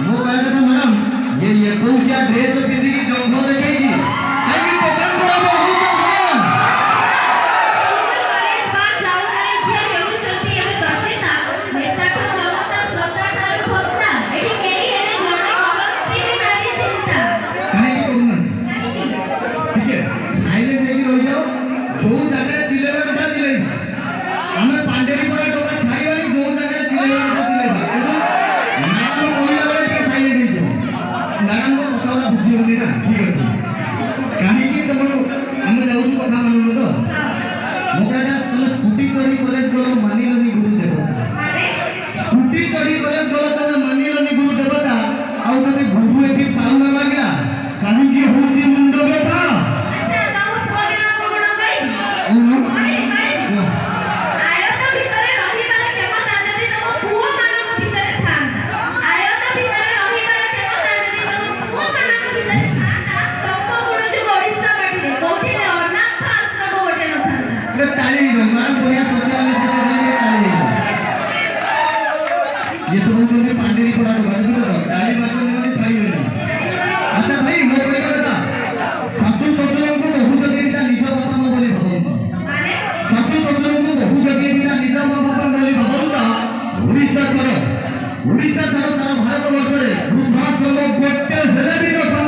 ମୋ କହିବା କଥା ମ୍ୟାଡ଼ାମ ये 21 ड्रेस पिंधिकी जंघ देखैकी काई टोकन करब होउछ भगवान कॉलेज बात जाऊ नाही छे हेउछंती एबे दर्शिता नेता को जनता श्रद्धा ठारू भक्ता एठी केही हेले जणे करंती नी नारी चिंता काहे की करूना ठीक है साइलेंट हेकी रहि जाओ जो जगह चिल्लेबा कथा चिल्लै हमें पांडेरी पड़ा टोका छाई वाली जो जगह चिल्लेबा कथा चिल्लै କିନ୍ତୁ ମ୍ୟାଡ଼ାମ କହିଲା ବେଳେ ଟିକେ ସାଇଲେଣ୍ଟ ହେଇଯିବ ମ୍ୟାଡ଼ାମଙ୍କ କଥାଗୁଡ଼ା ବୁଝିହଉନି ନା ଠିକ୍ ଅଛି କାହିଁକି ତମର ଆମେ ଯାଉଛୁ କଥା ମାନୁନ ତ ମୋ କହିବା ତମେ ସ୍କୁଟି ଚଢ଼ି କଲେଜ ଗଲ ମାନିଲନି ଗୁରୁ ଦେବତା ମାନେ ସ୍କୁଟି ଚଢ଼ି କଲେଜ ଗଲ ତମେ ମାନିଲନି ଗୁରୁ ଦେବତା ଆଉ ଯଦି ଗୁରୁ ଏଠି ପାଉନା ଲାଗିଲା କାହିଁକି ହଉଛି ମୁଣ୍ଡ ବ୍ୟଥା अच्छा ତମ ପୁଅ ବିନା କୋଣ ଗଇ କହୁନ ଆୟତ ଭିତରେ ରହିବାର କ୍ଷମତା ଯଦି ତମ ପୁଅ ମାନଙ୍କ ଭିତରେ ଥାନ୍ତା ଆୟତ ଭିତରେ ରହିବାର କ୍ଷମତା ଯଦି ତମ ପୁଅ ମାନଙ୍କ ଭିତରେ ଥାନ୍ତା ତମ ଗୁଣ ଯୋଉ ଓଡ଼ିଶା ମାଟିରେ କୋଉଠି ଅନାଥ ଆଶ୍ରମ ଗୋଟେ ନଥାନ୍ତା ଗୋଟେ ତାଳି ହେଇଯାଉ ମ୍ୟାଡ଼ାମ ବଢ଼ିଆ ସୋସିଆଲ ମେସେଜ ଦେଲେ ତାଳି ହେଇଯାଉ ये सब होଛନ୍ତି ପାଣ୍ଡେରୀ ପଡ଼ା ଟୋକା ଦେଖିଲ ତ ତାଳି ମାରୁଛନ୍ତି ମାନେ ଛାଡ଼ିବେନି ଆଚ୍ଛା ଭାଇ ମୋ କହିବା କଥା ଶାଶୁ ଶ୍ୱଶୁରଙ୍କୁ ବହୁ ଯଦି ଏଇଟା ନିଜ ବାପା ମା ବୋଲି ଭାବନ୍ତ ମାନେ ଶାଶୁ ଶ୍ୱଶୁରଙ୍କୁ ବହୁ ଯଦି ଏଇଟା ନିଜ ମା ବାପା ବୋଲି ଭାବନ୍ତ ଓଡ଼ିଶା ଛାଡ଼ ସାରା ଭାରତ ବର୍ଷରେ ବୃଦ୍ଧାଶ୍ରମ ଗୋଟେ ହେଲେ ବି ନଥାନ୍ତା